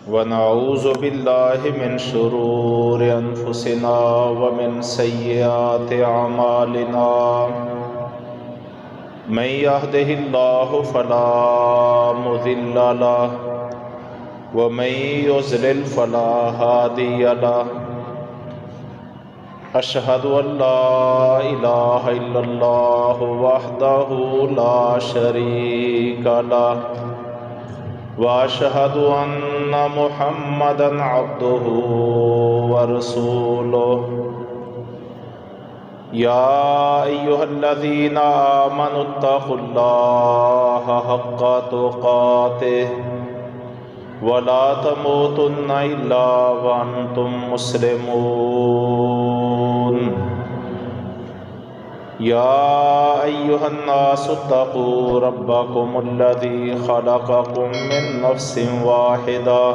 ونعوذ بالله من شرور أنفسنا ومن سيئات أعمالنا من يهده الله فلا مضل له ومن يضلل فلا هادي له أشهد أن لا إله إلا الله وحده لا شريك له وأشهد أن محمدًا عبده ورسوله يا أيها الذين آمنوا اتقوا الله حق تقاته ولا تموتن إلا وأنتم مسلمون يا أيها الناس اتقوا ربكم الذي خلقكم من نفس واحدة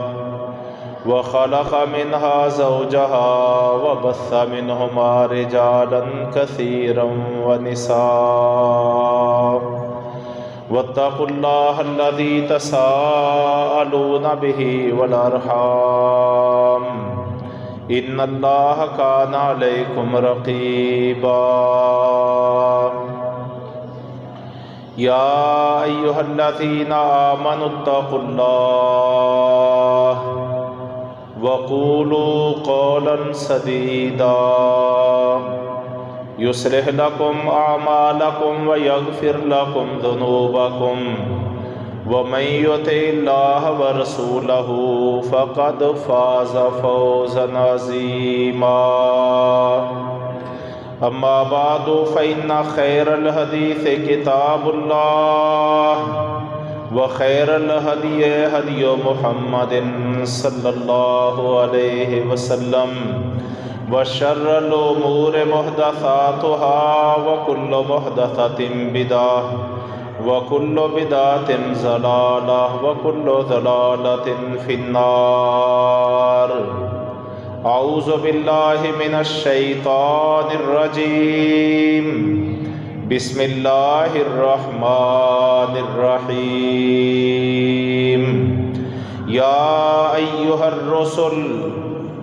وخلق منها زوجها وبث منهما رجالا كثيرا ونساء واتقوا الله الذي تساءلون به والأرحام إن الله كان عليكم رقيبا يا أيها الذين آمنوا اتقوا الله وقولوا قولا سديدا يصلح لكم أعمالكم ويغفر لكم ذنوبكم ومن يطع الله ورسوله فقد فاز فوزا عظيما أما بعد فإن خير الحديث كتاب الله وخير الهدي هدي محمد صلى الله عليه وسلم وشر الأمور محدثاتها وكل محدثة بدعة وكل بدعة ضلالة وكل ضلالة في النار أعوذ بالله من الشيطان الرجيم بسم الله الرحمن الرحيم يا أيها الرسل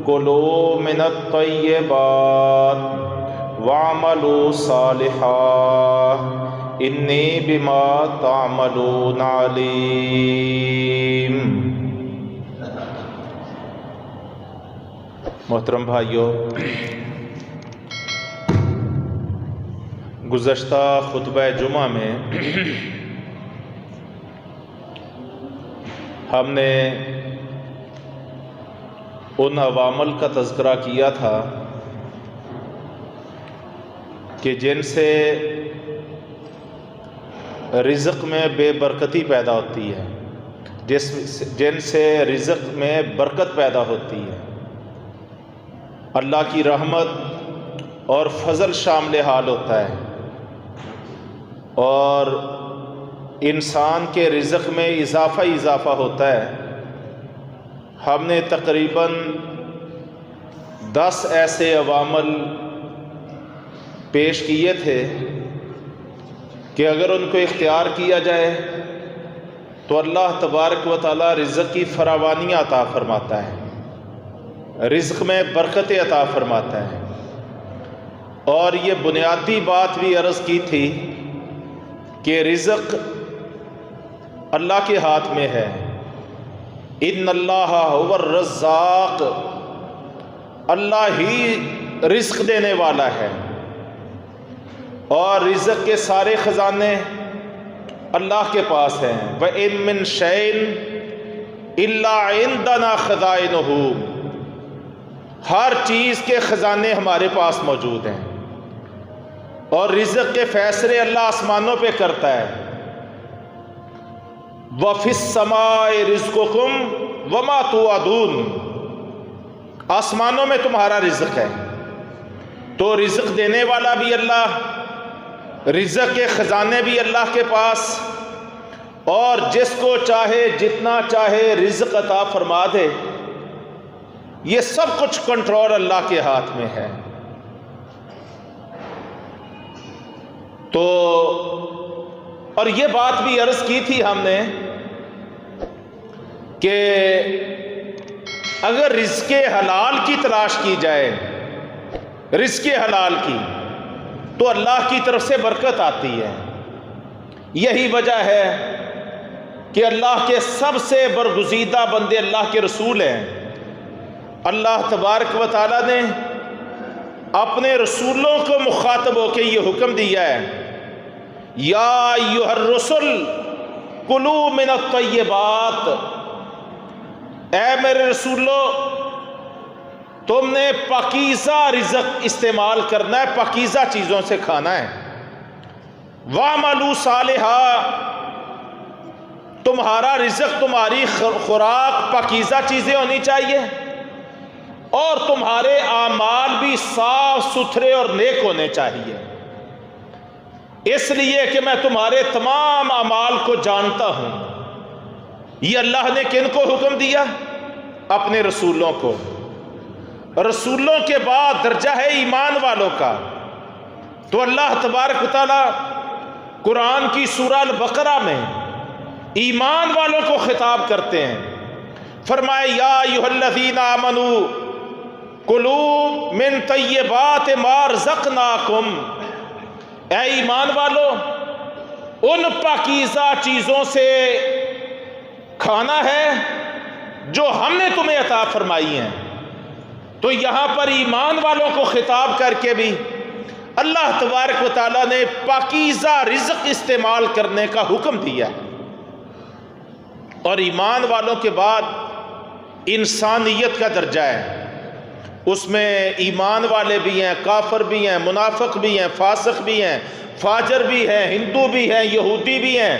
كلوا من الطيبات واعملوا صالحا إني بما تعملون عليم۔ محترم بھائیو، گزشتہ خطبہ جمعہ میں ہم نے ان عوامل کا تذکرہ کیا تھا کہ جن سے رزق میں بے برکتی پیدا ہوتی ہے، جن سے رزق میں برکت پیدا ہوتی ہے، اللہ کی رحمت اور فضل شامل حال ہوتا ہے اور انسان کے رزق میں اضافہ ہوتا ہے۔ ہم نے تقریباً 10 ایسے عوامل پیش کیے تھے کہ اگر ان کو اختیار کیا جائے تو اللہ تبارک و تعالی رزق کی فراوانی عطا فرماتا ہے، رزق میں برکت عطا فرماتا ہے۔ اور یہ بنیادی بات بھی عرض کی تھی کہ رزق اللہ کے ہاتھ میں ہے، ان اللہ هو الرزاق، اللہ ہی رزق دینے والا ہے اور رزق کے سارے خزانے اللہ کے پاس ہیں۔ وَإِن مِّن شَيْءٍ إِلَّا عِندَنَا خَزَائِنُهُ، ہر چیز کے خزانے ہمارے پاس موجود ہیں اور رزق کے فیصلے اللہ آسمانوں پہ کرتا ہے۔ وَفِي السَّمَاءِ رِزْقُكُمْ وَمَا تُوعَدُونَ، آسمانوں میں تمہارا رزق ہے۔ تو رزق دینے والا بھی اللہ، رزق کے خزانے بھی اللہ کے پاس، اور جس کو چاہے جتنا چاہے رزق عطا فرما دے۔ یہ سب کچھ کنٹرول اللہ کے ہاتھ میں ہے۔ تو اور یہ بات بھی عرض کی تھی ہم نے کہ اگر رزق حلال کی تلاش کی جائے، رزق حلال کی، تو اللہ کی طرف سے برکت آتی ہے۔ یہی وجہ ہے کہ اللہ کے سب سے برگزیدہ بندے اللہ کے رسول ہیں۔ اللہ تبارک و تعالیٰ نے اپنے رسولوں کو مخاطب ہو کے یہ حکم دیا ہے، یا ایھا الرسل کلوا من الطیبات، اے میرے رسولو تم نے پاکیزہ رزق استعمال کرنا ہے، پاکیزہ چیزوں سے کھانا ہے۔ وَاعْمَلُوا صَالِحًا، تمہارا رزق، تمہاری خوراک پاکیزہ چیزیں ہونی چاہیے، اور تمہارے اعمال بھی صاف ستھرے اور نیک ہونے چاہیے، اس لیے کہ میں تمہارے تمام اعمال کو جانتا ہوں۔ یہ اللہ نے کن کو حکم دیا؟ اپنے رسولوں کو۔ رسولوں کے بعد درجہ ہے ایمان والوں کا، تو اللہ تبارک و تعالیٰ قرآن کی سورہ البقرہ میں ایمان والوں کو خطاب کرتے ہیں، فرمائے یا ایھا الذین آمنوا کلوا من طیبات ما رزقناکم، اے ایمان والو ان پاکیزہ چیزوں سے کھانا ہے جو ہم نے تمہیں عطا فرمائی ہیں۔ تو یہاں پر ایمان والوں کو خطاب کر کے بھی اللہ تبارک و تعالیٰ نے پاکیزہ رزق استعمال کرنے کا حکم دیا ہے۔ اور ایمان والوں کے بعد انسانیت کا درجہ ہے، اس میں ایمان والے بھی ہیں، کافر بھی ہیں، منافق بھی ہیں، فاسق بھی ہیں، فاجر بھی ہیں، ہندو بھی ہیں، یہودی بھی ہیں،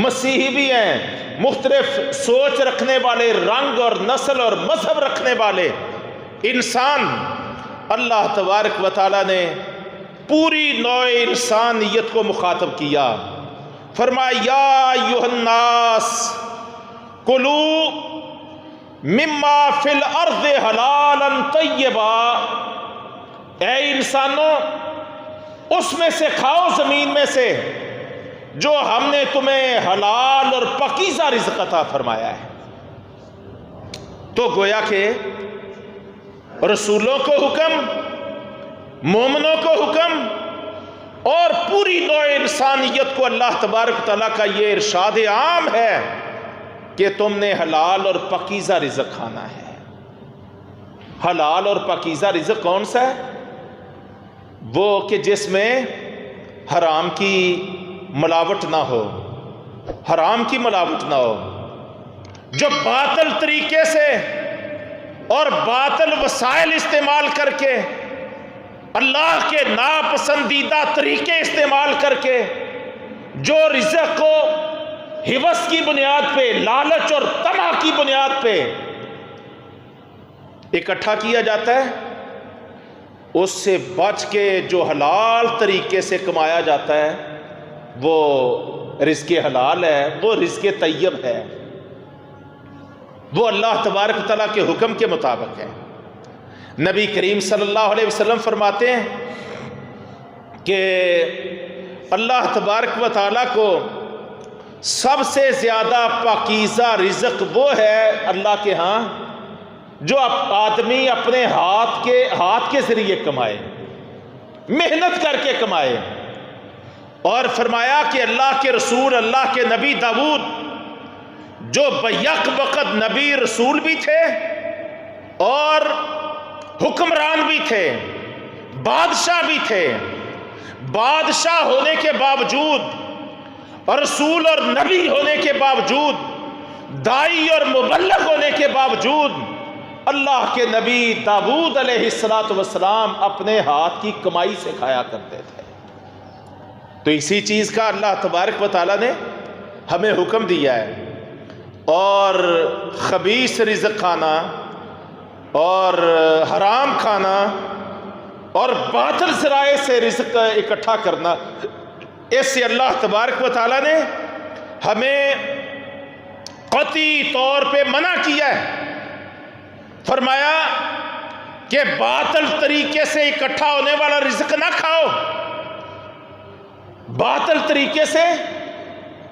مسیحی بھی ہیں، مختلف سوچ رکھنے والے، رنگ اور نسل اور مذہب رکھنے والے انسان۔ اللہ تبارک و تعالیٰ نے پوری نوع انسانیت کو مخاطب کیا، فرمایا یا ایھا الناس کلوا مما فی الارض حلالا طیبا، اے انسانوں اس میں سے کھاؤ، زمین میں سے جو ہم نے تمہیں حلال اور پاکیزہ رزق عطا فرمایا ہے۔ تو گویا کہ رسولوں کو حکم، مومنوں کو حکم، اور پوری نوع انسانیت کو اللہ تبارک تعالیٰ کا یہ ارشاد عام ہے کہ تم نے حلال اور پاکیزہ رزق کھانا ہے۔ حلال اور پاکیزہ رزق کون سا ہے؟ وہ کہ جس میں حرام کی ملاوٹ نہ ہو، حرام کی ملاوٹ نہ ہو، جو باطل طریقے سے اور باطل وسائل استعمال کر کے، اللہ کے ناپسندیدہ طریقے استعمال کر کے جو رزق کو ہوس کی بنیاد پہ، لالچ اور طمع کی بنیاد پہ اکٹھا کیا جاتا ہے، اس سے بچ کے جو حلال طریقے سے کمایا جاتا ہے وہ رزق حلال ہے، وہ رزق طیب ہے، وہ اللہ تبارک و تعالیٰ کے حکم کے مطابق ہے۔ نبی کریم صلی اللہ علیہ وسلم فرماتے ہیں کہ اللہ تبارک و تعالیٰ کو سب سے زیادہ پاکیزہ رزق وہ ہے اللہ کے ہاں جو آدمی اپنے ہاتھ کے ذریعے کمائے، محنت کر کے کمائے۔ اور فرمایا کہ اللہ کے رسول، اللہ کے نبی داؤد جو بیک وقت نبی رسول بھی تھے اور حکمران بھی تھے، بادشاہ بھی تھے، بادشاہ ہونے کے باوجود، رسول اور نبی ہونے کے باوجود، داعی اور مبلغ ہونے کے باوجود، اللہ کے نبی داؤد علیہ السلام اپنے ہاتھ کی کمائی سے کھایا کرتے تھے۔ تو اسی چیز کا اللہ تبارک و تعالیٰ نے ہمیں حکم دیا ہے، اور خبیث رزق کھانا اور حرام کھانا اور باطل ذرائع سے رزق اکٹھا کرنا، اس سے اللہ تبارک و تعالیٰ نے ہمیں قطعی طور پہ منع کیا ہے۔ فرمایا کہ باطل طریقے سے اکٹھا ہونے والا رزق نہ کھاؤ، باطل طریقے سے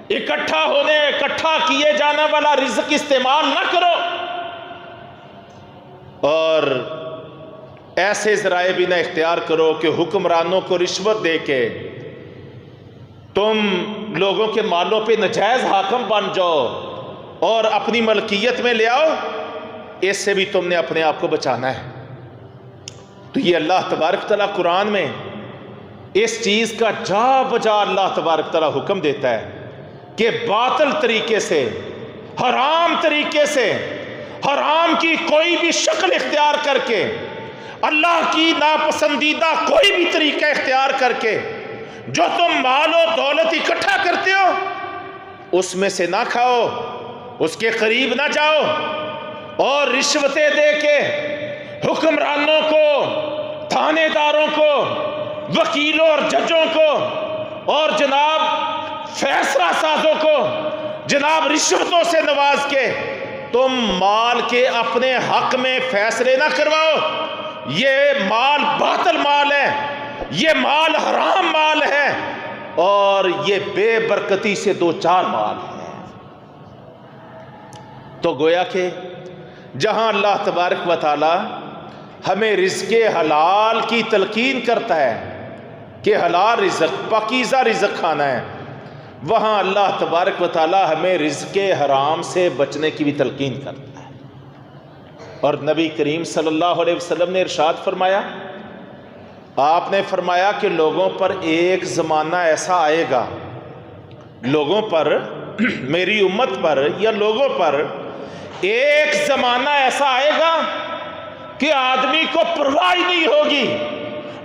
اکٹھا کیے جانے والا رزق استعمال نہ کرو۔ اور ایسے ذرائع بھی نہ اختیار کرو کہ حکمرانوں کو رشوت دے کے تم لوگوں کے مالوں پہ ناجائز حاکم بن جاؤ اور اپنی ملکیت میں لے آؤ، اس سے بھی تم نے اپنے آپ کو بچانا ہے۔ تو یہ اللہ تبارک تعالیٰ قرآن میں اس چیز کا جا بجا اللہ تبارک تعالیٰ حکم دیتا ہے کہ باطل طریقے سے، حرام طریقے سے، حرام کی کوئی بھی شکل اختیار کر کے، اللہ کی ناپسندیدہ کوئی بھی طریقہ اختیار کر کے جو تم مال و دولت اکٹھا کرتے ہو اس میں سے نہ کھاؤ، اس کے قریب نہ جاؤ، اور رشوتیں دے کے حکمرانوں کو، تھانے داروں کو، وکیلوں اور ججوں کو، اور جناب فیصلہ سازوں کو جناب رشوتوں سے نواز کے تم مال کے اپنے حق میں فیصلے نہ کرواؤ۔ یہ مال باطل مال ہے، یہ مال حرام مال ہے، اور یہ بے برکتی سے دو چار مال ہے۔ تو گویا کہ جہاں اللہ تبارک و تعالی ہمیں رزق حلال کی تلقین کرتا ہے کہ حلال رزق، پاکیزہ رزق کھانا ہے، وہاں اللہ تبارک و تعالی ہمیں رزق حرام سے بچنے کی بھی تلقین کرتا ہے۔ اور نبی کریم صلی اللہ علیہ وسلم نے ارشاد فرمایا، آپ نے فرمایا کہ لوگوں پر ایک زمانہ ایسا آئے گا، لوگوں پر، میری امت پر یا لوگوں پر ایک زمانہ ایسا آئے گا کہ آدمی کو پرواہ ہی نہیں ہوگی،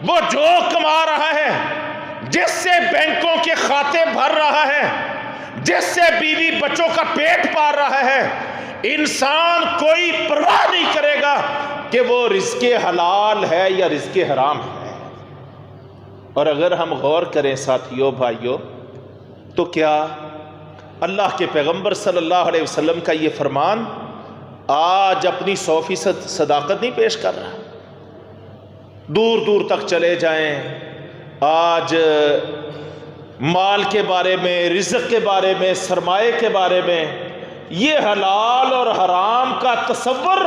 وہ جو کما رہا ہے، جس سے بینکوں کے کھاتے بھر رہا ہے، جس سے بیوی بچوں کا پیٹ پال رہا ہے، انسان کوئی پرواہ نہیں کرے گا کہ وہ رزق حلال ہے یا رزق حرام ہے۔ اور اگر ہم غور کریں ساتھیوں، بھائیوں، تو کیا اللہ کے پیغمبر صلی اللہ علیہ وسلم کا یہ فرمان آج اپنی 100% صداقت نہیں پیش کر رہا؟ دور دور تک چلے جائیں، آج مال کے بارے میں، رزق کے بارے میں، سرمایہ کے بارے میں یہ حلال اور حرام کا تصور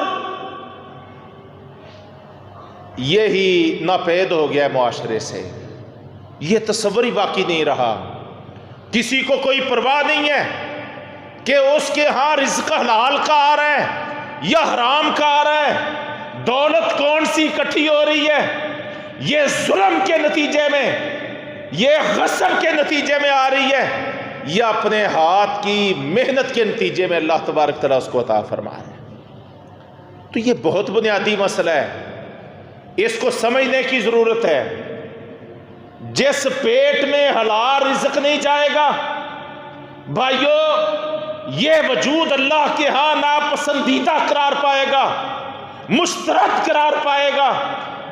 یہی ناپید ہو گیا ہے معاشرے سے، یہ تصور ہی باقی نہیں رہا۔ کسی کو کوئی پرواہ نہیں ہے کہ اس کے ہاں رزق حلال کا آ رہا ہے یا حرام کا آ رہا ہے، دولت کون سی اکٹھی ہو رہی ہے، یہ ظلم کے نتیجے میں، یہ غصب کے نتیجے میں آ رہی ہے، یا اپنے ہاتھ کی محنت کے نتیجے میں اللہ تبارک تعالیٰ اس کو عطا فرمائے۔ تو یہ بہت بنیادی مسئلہ ہے، اس کو سمجھنے کی ضرورت ہے۔ جس پیٹ میں حلال رزق نہیں جائے گا بھائیو، یہ وجود اللہ کے ہاں ناپسندیدہ قرار پائے گا، مسترد قرار پائے گا۔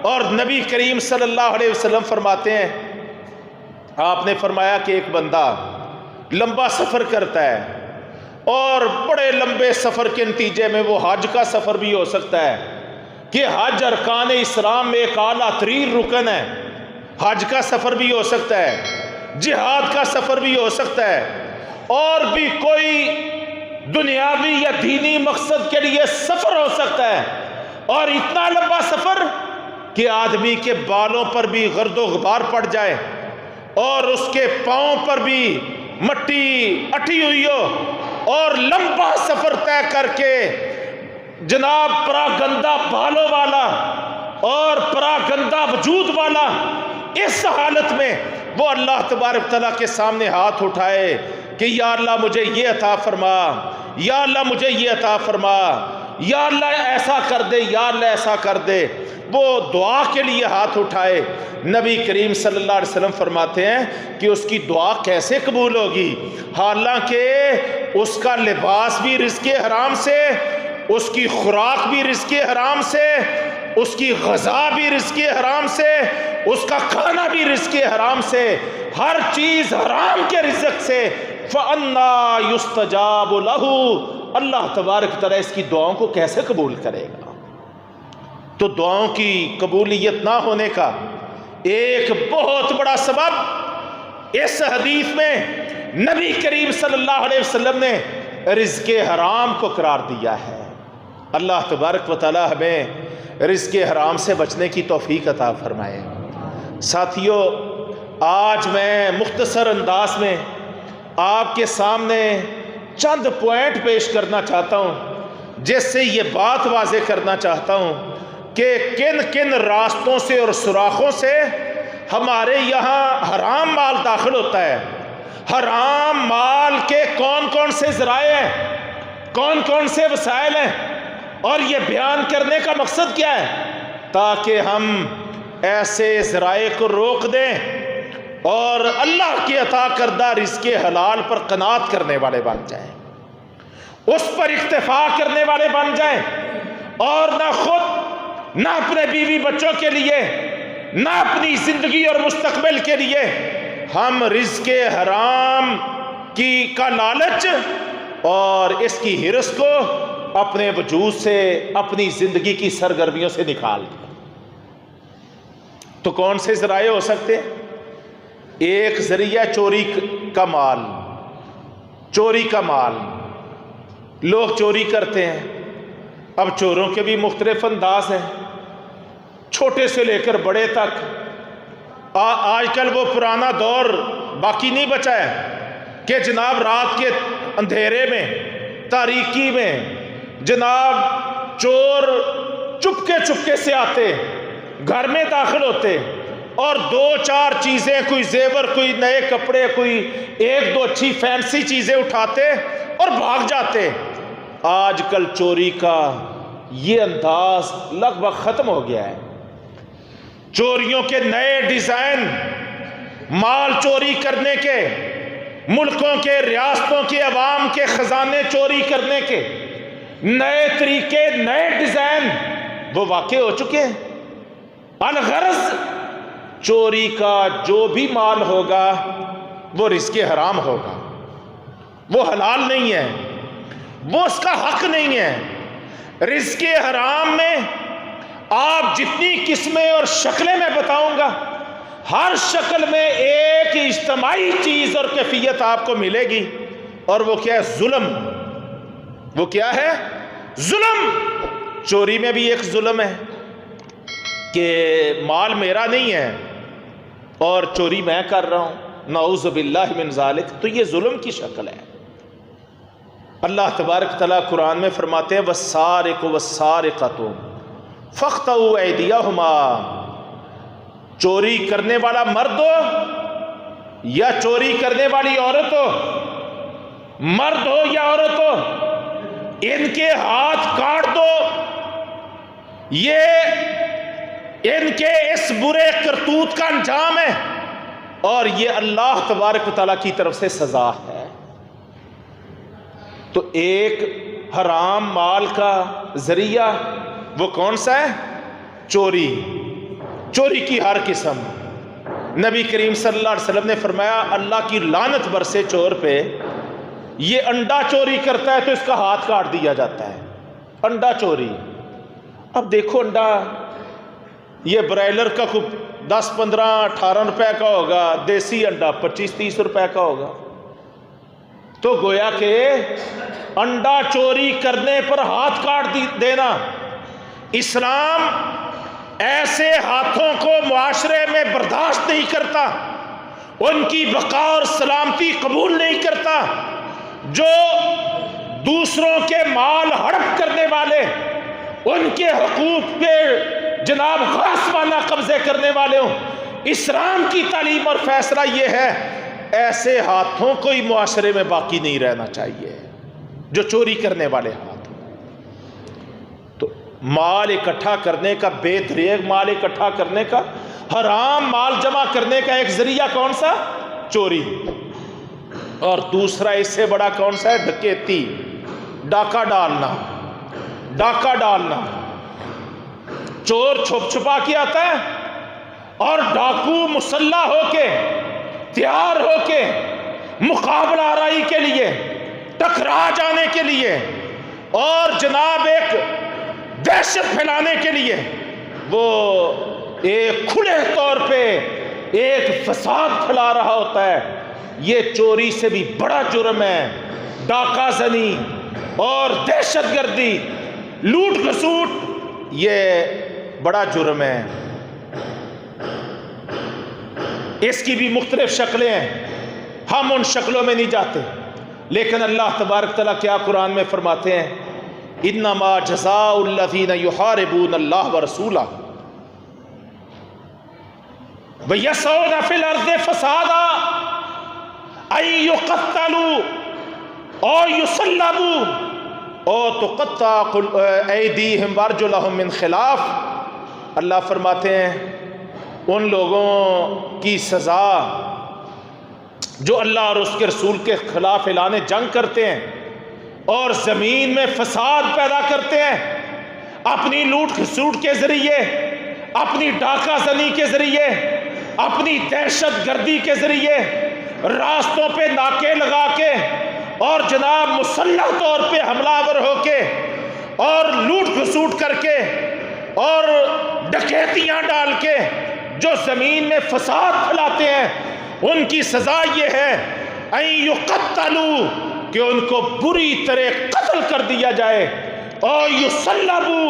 اور نبی کریم صلی اللہ علیہ وسلم فرماتے ہیں، آپ نے فرمایا کہ ایک بندہ لمبا سفر کرتا ہے، اور بڑے لمبے سفر کے نتیجے میں وہ حج کا سفر بھی ہو سکتا ہے کہ حج ارکان اسلام میں ایک اعلیٰ ترین رکن ہے، حج کا سفر بھی ہو سکتا ہے، جہاد کا سفر بھی ہو سکتا ہے، اور بھی کوئی دنیاوی یا دینی مقصد کے لیے سفر ہو سکتا ہے، اور اتنا لمبا سفر کہ آدمی کے بالوں پر بھی گرد و غبار پڑ جائے اور اس کے پاؤں پر بھی مٹی اٹھی ہوئی ہو، اور لمبا سفر طے کر کے جناب پراگندہ بالوں والا اور پراگندہ وجود والا، اس حالت میں وہ اللہ تبارک تعالیٰ کے سامنے ہاتھ اٹھائے کہ یا اللہ مجھے یہ عطا فرما، یا اللہ مجھے یہ عطا فرما، یا اللہ ایسا کر دے، یا اللہ ایسا کر دے، وہ دعا کے لیے ہاتھ اٹھائے۔ نبی کریم صلی اللہ علیہ وسلم فرماتے ہیں کہ اس کی دعا کیسے قبول ہوگی، حالانکہ اس کا لباس بھی رزق حرام سے، اس کی خوراک بھی رزق حرام سے، اس کی غذا بھی رزق حرام سے، اس کا کھانا بھی رزق حرام سے، ہر چیز حرام کے رزق سے۔ فَأَنَّا يُسْتَجَابُ لَهُ، اللہ تبارک تعالیٰ اس کی دعاؤں کو کیسے قبول کرے گا؟ تو دعاؤں کی قبولیت نہ ہونے کا ایک بہت بڑا سبب اس حدیث میں نبی کریم صلی اللہ علیہ وسلم نے رزق حرام کو قرار دیا ہے۔ اللہ تبارک و تعالی ہمیں رزق حرام سے بچنے کی توفیق عطا فرمائے۔ ساتھیو، آج میں مختصر انداز میں آپ کے سامنے چند پوائنٹ پیش کرنا چاہتا ہوں، جس سے یہ بات واضح کرنا چاہتا ہوں کہ کن کن راستوں سے اور سوراخوں سے ہمارے یہاں حرام مال داخل ہوتا ہے۔ حرام مال کے کون کون سے ذرائع ہیں، کون کون سے وسائل ہیں، اور یہ بیان کرنے کا مقصد کیا ہے؟ تاکہ ہم ایسے ذرائع کو روک دیں اور اللہ کی عطا کردہ رزق حلال پر قناعت کرنے والے بن جائیں، اس پر اکتفا کرنے والے بن جائیں، اور نہ خود، نہ اپنے بیوی بچوں کے لیے، نہ اپنی زندگی اور مستقبل کے لیے ہم رزق حرام کا لالچ اور اس کی ہرس کو اپنے وجود سے، اپنی زندگی کی سرگرمیوں سے نکال دیں۔ تو کون سے ذرائع ہو سکتے ہیں؟ ایک ذریعہ چوری کا مال۔ چوری کا مال لوگ چوری کرتے ہیں۔ اب چوروں کے بھی مختلف انداز ہیں، چھوٹے سے لے کر بڑے تک۔ آج کل وہ پرانا دور باقی نہیں بچا ہے کہ جناب رات کے اندھیرے میں، تاریکی میں جناب چور چپکے سے آتے، گھر میں داخل ہوتے اور دو چار چیزیں، کوئی زیور، کوئی نئے کپڑے، کوئی ایک دو اچھی فینسی چیزیں اٹھاتے اور بھاگ جاتے۔ آج کل چوری کا یہ انداز لگ بھگ ختم ہو گیا ہے۔ چوریوں کے نئے ڈیزائن، مال چوری کرنے کے، ملکوں کے، ریاستوں کے، عوام کے خزانے چوری کرنے کے نئے طریقے، نئے ڈیزائن وہ واقع ہو چکے ہیں۔ الغرض چوری کا جو بھی مال ہوگا وہ رزق حرام ہوگا، وہ حلال نہیں ہے، وہ اس کا حق نہیں ہے۔ رزق حرام میں آپ جتنی قسمیں اور شکلیں میں بتاؤں گا، ہر شکل میں ایک اجتماعی چیز اور کیفیت آپ کو ملے گی، اور وہ کیا ہے؟ ظلم۔ وہ کیا ہے؟ ظلم۔ چوری میں بھی ایک ظلم ہے کہ مال میرا نہیں ہے اور چوری میں کر رہا ہوں، نعوذ باللہ من ذالک، تو یہ ظلم کی شکل ہے۔ اللہ تبارک تعالیٰ قرآن میں فرماتے ہیں وَالسَّارِقُ وَالسَّارِقَةُ فَاقْطَعُوا أَيْدِيَهُمَا، چوری کرنے والا مرد ہو یا چوری کرنے والی عورت ہو، مرد ہو یا عورت ہو، ان کے ہاتھ کاٹ دو۔ یہ ان کے اس برے کرتوت کا انجام ہے، اور یہ اللہ تبارک و تعالیٰ کی طرف سے سزا ہے۔ تو ایک حرام مال کا ذریعہ وہ کون سا ہے؟ چوری۔ چوری کی ہر قسم۔ نبی کریم صلی اللہ علیہ وسلم نے فرمایا اللہ کی لعنت برسے چور پہ، یہ انڈا چوری کرتا ہے تو اس کا ہاتھ کاٹ دیا جاتا ہے۔ انڈا چوری۔ اب دیکھو انڈا یہ برائلر کا 10 15 18 روپے کا ہوگا، دیسی انڈا 25 30 روپے کا ہوگا۔ تو گویا کہ انڈا چوری کرنے پر ہاتھ کاٹ دینا، اسلام ایسے ہاتھوں کو معاشرے میں برداشت نہیں کرتا، ان کی بقا اور سلامتی قبول نہیں کرتا۔ جو دوسروں کے مال ہڑپ کرنے والے، ان کے حقوق پہ جناب غاصبانہ قبضے کرنے والے ہوں، اسلام کی تعلیم اور فیصلہ یہ ہے ایسے ہاتھوں کو ہی معاشرے میں باقی نہیں رہنا چاہیے جو چوری کرنے والے ہاتھ۔ تو مال اکٹھا کرنے کا، بے دریغ مال اکٹھا کرنے کا، حرام مال جمع کرنے کا ایک ذریعہ کون سا؟ چوری۔ اور دوسرا اس سے بڑا کون سا ہے؟ ڈکیتی، ڈاکہ ڈالنا۔ ڈاکہ ڈالنا، چور چھپ چھپا کے آتا ہے اور ڈاکو مسلح ہو کے، تیار ہو کے، مقابلہ آرائی کے لیے، ٹکرا جانے کے لیے، اور جناب ایک دہشت پھیلانے کے لیے وہ ایک کھلے طور پہ ایک فساد پھیلا رہا ہوتا ہے۔ یہ چوری سے بھی بڑا جرم ہے۔ ڈاکہ زنی اور دہشت گردی لوٹ کھسوٹ یہ بڑا جرم ہے، اس کی بھی مختلف شکلیں ہیں، ہم ان شکلوں میں نہیں جاتے، لیکن اللہ تبارک تعالیٰ کیا قرآن میں فرماتے ہیں، انما جزاء الذین یحاربون اللہ ورسولہ ویسعون فی الارض فسادا ان یقتلوا او یصلبوا او تقطع ایدیہم وارجلہم من خلاف۔ اللہ فرماتے ہیں ان لوگوں کی سزا جو اللہ اور اس کے رسول کے خلاف اعلان جنگ کرتے ہیں اور زمین میں فساد پیدا کرتے ہیں، اپنی لوٹ کھسوٹ کے ذریعے، اپنی ڈاکہ زنی کے ذریعے، اپنی دہشت گردی کے ذریعے، راستوں پہ ناکے لگا کے اور جناب مسلح طور پہ حملہ آور ہو کے اور لوٹ کھسوٹ کر کے اور ڈکیتیاں ڈال کے جو زمین میں فساد پھیلاتے ہیں، ان کی سزا یہ ہے ان یقتلوا کہ ان کو بری طرح قتل کر دیا جائے، اور یصلبوا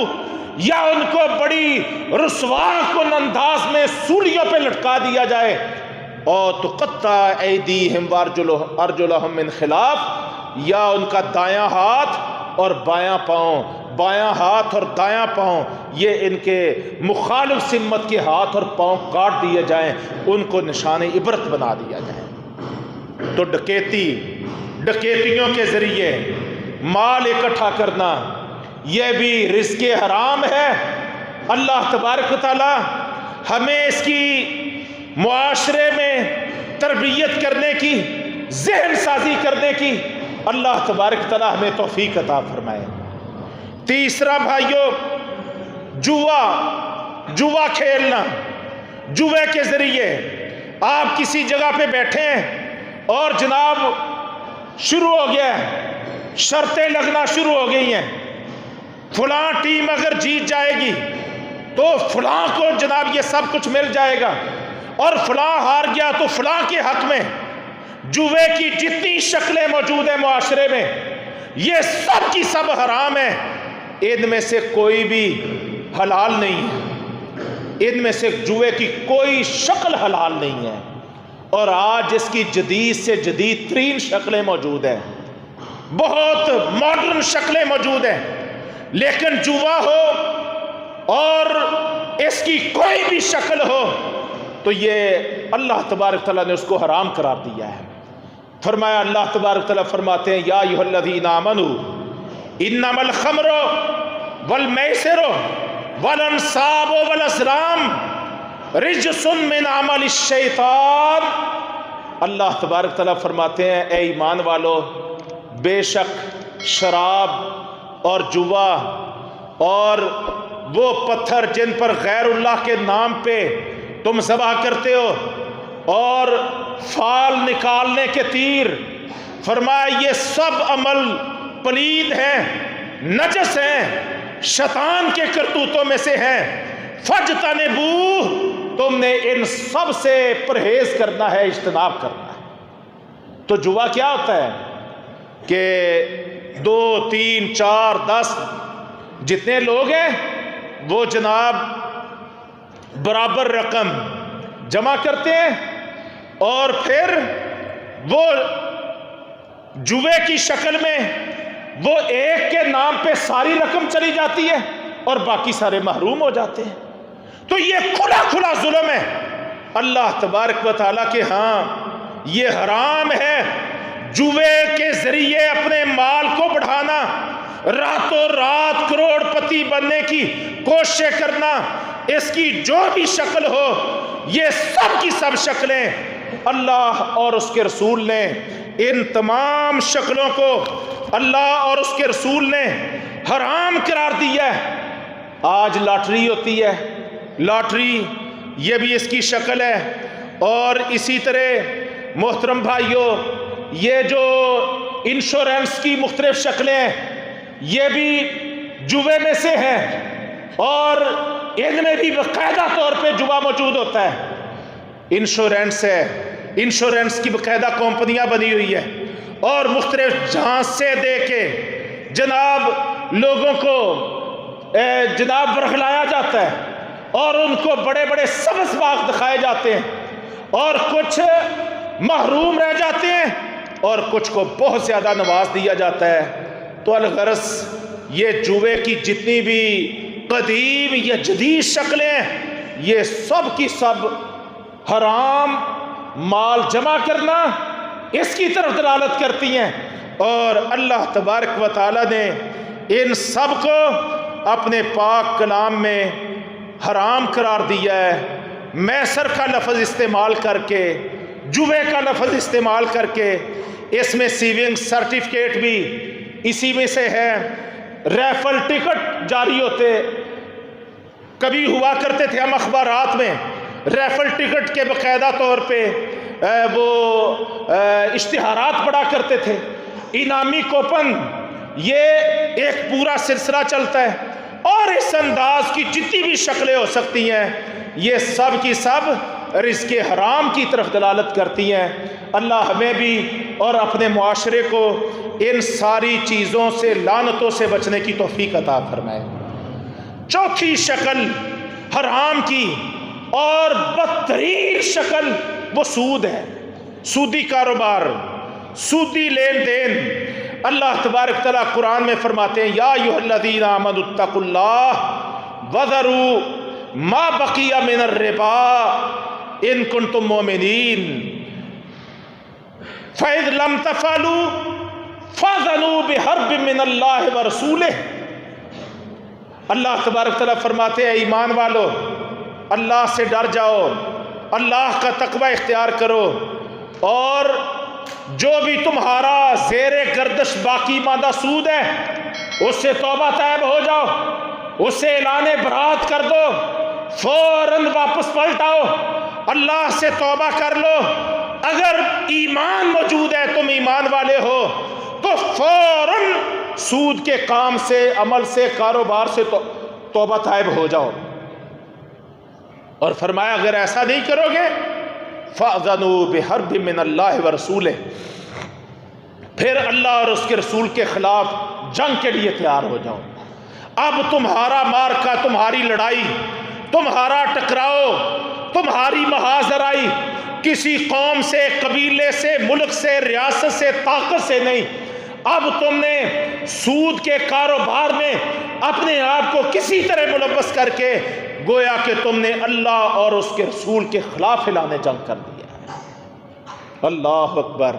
یا ان کو بڑی رسوا کن انداز میں سولیوں پہ لٹکا دیا جائے، اور تقطع ایدیہم وارجلہم من خلاف، یا ان کا دایاں ہاتھ اور بایاں پاؤں، بایاں ہاتھ اور دایاں پاؤں یہ ان کے مخالف سمت کے ہاتھ اور پاؤں کاٹ دیے جائیں، ان کو نشان عبرت بنا دیا جائے۔ تو ڈکیتیوں کے ذریعے مال اکٹھا کرنا یہ بھی رزق حرام ہے۔ اللہ تبارک و تعالی ہمیں اس کی معاشرے میں تربیت کرنے کی، ذہن سازی کرنے کی اللہ تبارک تعالی ہمیں توفیق عطا فرمائے۔ تیسرا بھائیو، جوا کھیلنا، جوے کے ذریعے آپ کسی جگہ پہ بیٹھے ہیں اور جناب شروع ہو گیا ہے، شرطیں لگنا شروع ہو گئی ہیں، فلاں ٹیم اگر جیت جائے گی تو فلاں کو جناب یہ سب کچھ مل جائے گا، اور فلاں ہار گیا تو فلاں کے حق میں۔ جوے کی جتنی شکلیں موجود ہیں معاشرے میں یہ سب کی سب حرام ہیں، ان میں سے کوئی بھی حلال نہیں ہے، ان میں سے جوے کی کوئی شکل حلال نہیں ہے، اور آج اس کی جدید سے جدید ترین شکلیں موجود ہیں، بہت ماڈرن شکلیں موجود ہیں، لیکن جوا ہو اور اس کی کوئی بھی شکل ہو تو یہ اللہ تبارک تعالیٰ نے اس کو حرام قرار دیا ہے۔ فرمایا اللہ تبارک تعالیٰ فرماتے ہیں، یا ایھا الذین آمنوا انما الخمر والمیسر والانصاب والازلام رجس من عمل الشیطان۔ اللہ تبارک تعالیٰ فرماتے ہیں اے ایمان والو، بے شک شراب اور جوا اور وہ پتھر جن پر غیر اللہ کے نام پہ تم ذبح کرتے ہو، اور فال نکالنے کے تیر، فرمایا یہ سب عمل پلید ہیں، نجس ہیں، شیطان کے کرتوتوں میں سے ہیں، فاجتنبوہ، تم نے ان سب سے پرہیز کرنا ہے، اجتناب کرنا ہے۔ تو جوا کیا ہوتا ہے کہ 2 3 4 10 جتنے لوگ ہیں وہ جناب برابر رقم جمع کرتے ہیں، اور پھر وہ جوے کی شکل میں وہ ایک کے نام پہ ساری رقم چلی جاتی ہے اور باقی سارے محروم ہو جاتے ہیں۔ تو یہ کھلا کھلا ظلم ہے۔ اللہ تبارک و تعالیٰ کے ہاں یہ حرام ہے، جوے کے ذریعے اپنے مال کو بڑھانا، راتوں رات کروڑ پتی بننے کی کوشش کرنا، اس کی جو بھی شکل ہو، یہ سب کی سب شکلیں اللہ اور اس کے رسول نے، ان تمام شکلوں کو اللہ اور اس کے رسول نے حرام قرار دیا ہے۔ آج لاٹری ہوتی ہے، لاٹری یہ بھی اس کی شکل ہے، اور اسی طرح محترم بھائیوں یہ جو انشورنس کی مختلف شکلیں ہیں یہ بھی جوے میں سے ہیں، اور ان میں بھی باقاعدہ طور پہ جوا موجود ہوتا ہے۔ انشورنس ہے، انشورنس کی باقاعدہ کمپنیاں بنی ہوئی ہے، اور مختلف جھانسے دے کے جناب لوگوں کو جناب ورغلایا جاتا ہے اور ان کو بڑے بڑے سبز باغ دکھائے جاتے ہیں، اور کچھ محروم رہ جاتے ہیں اور کچھ کو بہت زیادہ نواز دیا جاتا ہے۔ تو الغرض یہ جوے کی جتنی بھی قدیم یا جدید شکلیں، یہ سب کی سب حرام مال جمع کرنا اس کی طرف دلالت کرتی ہیں، اور اللہ تبارک و تعالیٰ نے ان سب کو اپنے پاک کلام میں حرام قرار دیا ہے۔ میسر کا لفظ استعمال کر کے، جوے کا لفظ استعمال کر کے، اس میں سیونگ سرٹیفکیٹ بھی اسی میں سے ہے، ریفل ٹکٹ جاری ہوتے، کبھی ہوا کرتے تھے ہم اخبارات میں ریفل ٹکٹ کے باقاعدہ طور پہ وہ اشتہارات پڑا کرتے تھے، انعامی کوپن، یہ ایک پورا سلسلہ چلتا ہے، اور اس انداز کی جتنی بھی شکلیں ہو سکتی ہیں یہ سب کی سب رزق حرام کی طرف دلالت کرتی ہیں۔ اللہ ہمیں بھی اور اپنے معاشرے کو ان ساری چیزوں سے، لعنتوں سے بچنے کی توفیق عطا فرمائے۔ چوتھی شکل حرام کی اور بدترین شکل وہ سود ہے، سودی کاروبار، سودی لین دین۔ اللہ تبارک تعالیٰ قرآن میں فرماتے ہیں، یا ایھا الذین آمنوا اتقوا اللہ وذروا ما بقی من الربا ان کنتم مؤمنین فإذ لم تفعلوا فاذنوا بحرب من اللہ ورسولہ۔ اللہ تبارک تعالیٰ فرماتے ہیں، ایمان والو اللہ سے ڈر جاؤ، اللہ کا تقوی اختیار کرو، اور جو بھی تمہارا زیر گردش باقی ماندہ سود ہے اس سے توبہ طائب ہو جاؤ، اس سے اعلان برات کر دو، فوراً واپس پلٹ آؤ، اللہ سے توبہ کر لو۔ اگر ایمان موجود ہے، تم ایمان والے ہو، تو فوراً سود کے کام سے، عمل سے، کاروبار سے توبہ طائب ہو جاؤ۔ اور فرمایا اگر ایسا نہیں کرو گے فَأْذَنُوا بِحَرْبٍ مِّنَ اللَّهِ وَرَسُولِهِ، پھر اللہ اور اس کے رسول کے خلاف جنگ کے لیے تیار ہو جاؤ۔ اب تمہارا مارکا، تمہاری لڑائی، تمہارا ٹکراؤ، تمہاری محاذرائی کسی قوم سے، قبیلے سے، ملک سے، ریاست سے، طاقت سے نہیں، اب تم نے سود کے کاروبار میں اپنے آپ کو کسی طرح ملوث کر کے گویا کہ تم نے اللہ اور اس کے رسول کے خلاف اعلان جنگ کر دیا ہے۔ اللہ اکبر۔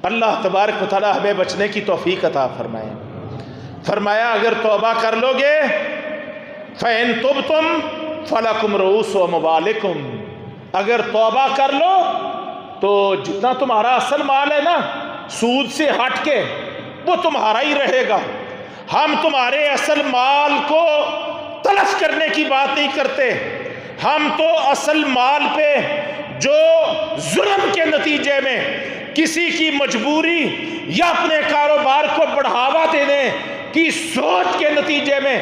اللہ تبارک و تعالیٰ ہمیں بچنے کی توفیق عطا فرمائے۔ فرمایا اگر توبہ کر لو گے فَإِن تُبْتُمْ فَلَكُمْ رُءُوسُ أَمْوَالِكُمْ، اگر توبہ کر لو تو جتنا تمہارا اصل مال ہے نا سود سے ہٹ کے وہ تمہارا ہی رہے گا۔ ہم تمہارے اصل مال کو تلف کرنے کی بات نہیں کرتے، ہم تو اصل مال پہ جو ظلم کے نتیجے میں کسی کی مجبوری یا اپنے کاروبار کو بڑھاوا دینے کی سوچ کے نتیجے میں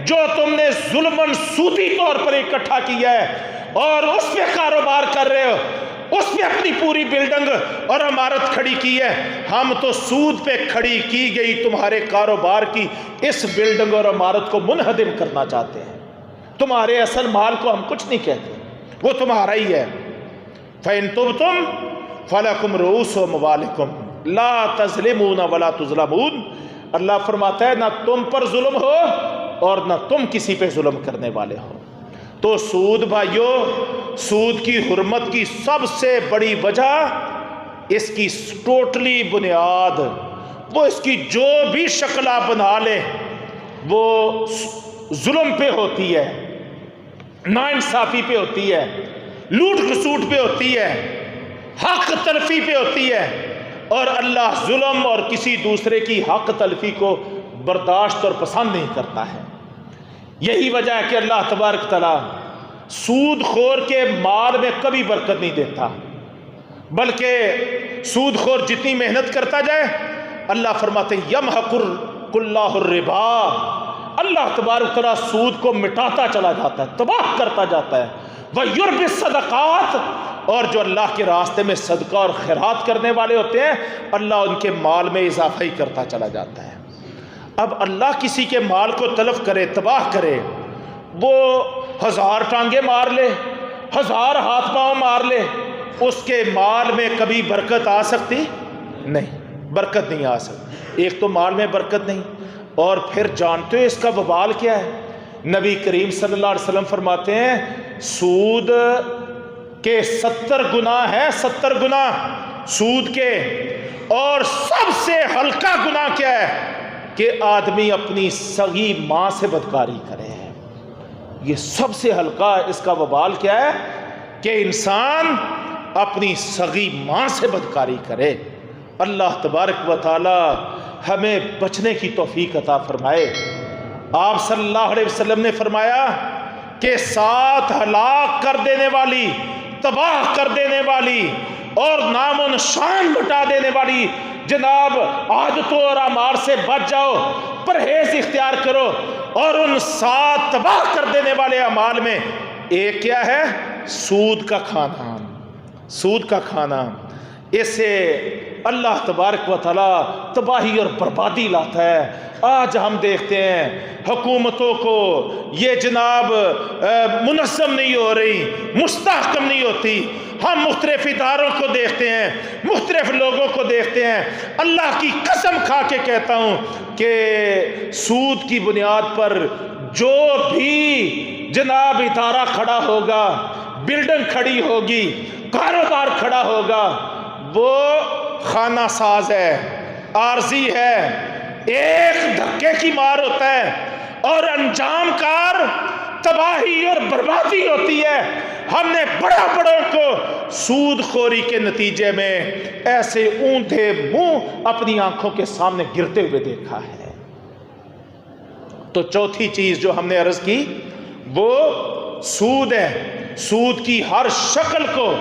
جو تم نے ظلماً سودی طور پر اکٹھا کیا ہے اور اس پہ کاروبار کر رہے ہو، اس پہ اپنی پوری بلڈنگ اور عمارت کھڑی کی ہے، ہم تو سود پہ کھڑی کی گئی تمہارے کاروبار کی اس بلڈنگ اور عمارت کو منہدم کرنا چاہتے ہیں۔ تمہارے اصل مال کو ہم کچھ نہیں کہتے، وہ تمہارا ہی ہے۔ فَإِن تُبْتُمْ فَلَكُمْ رُءُوسُ أَمْوَالِكُمْ لَا تَظْلِمُونَ وَلَا تُظْلَمُونَ۔ اللہ فرماتا ہے نہ تم پر ظلم ہو اور نہ تم کسی پہ ظلم کرنے والے ہو۔ تو سود بھائیو، سود کی حرمت کی سب سے بڑی وجہ، اس کی ٹوٹلی بنیاد، وہ اس کی جو بھی شکل آپ بنا لیں وہ ظلم پہ ہوتی ہے، ناانصافی پہ ہوتی ہے، لوٹ کھسوٹ پہ ہوتی ہے، حق تلفی پہ ہوتی ہے، اور اللہ ظلم اور کسی دوسرے کی حق تلفی کو برداشت اور پسند نہیں کرتا ہے۔ یہی وجہ ہے کہ اللہ تبارک تعالیٰ سود خور کے مال میں کبھی برکت نہیں دیتا، بلکہ سود خور جتنی محنت کرتا جائے اللہ فرماتے ہیں یمحق اللہ الربا، اللہ تبارک تعالیٰ سود کو مٹاتا چلا جاتا ہے، تباہ کرتا جاتا ہے۔ وَيُرْبِ الصَّدَقَاتِ، اور جو اللہ کے راستے میں صدقہ اور خیرات کرنے والے ہوتے ہیں اللہ ان کے مال میں اضافہ ہی کرتا چلا جاتا ہے۔ اب اللہ کسی کے مال کو تلف کرے، تباہ کرے، وہ 1000 ٹانگیں مار لے، 1000 ہاتھ پاؤں مار لے، اس کے مال میں کبھی برکت آ سکتی نہیں، برکت نہیں آ سکتی۔ ایک تو مال میں برکت نہیں، اور پھر جانتے ہو اس کا وبال کیا ہے؟ نبی کریم صلی اللہ علیہ وسلم فرماتے ہیں سود کے 70 گناہ ہیں، 70 گناہ سود کے، اور سب سے ہلکا گناہ کیا ہے کہ آدمی اپنی سگی ماں سے بدکاری کرے۔ یہ سب سے ہلکا، اس کا وبال کیا ہے کہ انسان اپنی سگی ماں سے بدکاری کرے۔ اللہ تبارک و تعالی ہمیں بچنے کی توفیق عطا فرمائے۔ آپ صلی اللہ علیہ وسلم نے فرمایا کہ 7 ہلاک کر دینے والی، تباہ کر دینے والی اور نام و نشان مٹا دینے والی جناب عادتوں اور اعمال سے بچ جاؤ، پرہیز اختیار کرو، اور ان 7 تباہ کر دینے والے اعمال میں ایک کیا ہے؟ سود کا کھانا، سود کا کھانا۔ اس سے اللہ تبارک و تعالیٰ تباہی اور بربادی لاتا ہے۔ آج ہم دیکھتے ہیں حکومتوں کو یہ جناب منظم نہیں ہو رہی، مستحکم نہیں ہوتی۔ ہم مختلف اداروں کو دیکھتے ہیں، مختلف لوگوں کو دیکھتے ہیں۔ اللہ کی قسم کھا کے کہتا ہوں کہ سود کی بنیاد پر جو بھی جناب ادارہ کھڑا ہوگا، بلڈنگ کھڑی ہوگی، کاروبار کھڑا ہوگا، وہ خانہ ساز ہے، عارضی ہے، ایک دھکے کی مار ہوتا ہے، اور انجام کار تباہی اور بربادی ہوتی ہے۔ ہم نے بڑوں کو سود خوری کے نتیجے میں ایسے اونٹے منہ اپنی آنکھوں کے سامنے گرتے ہوئے دیکھا ہے۔ تو چوتھی چیز جو ہم نے عرض کی وہ سود ہے۔ سود کی ہر شکل کو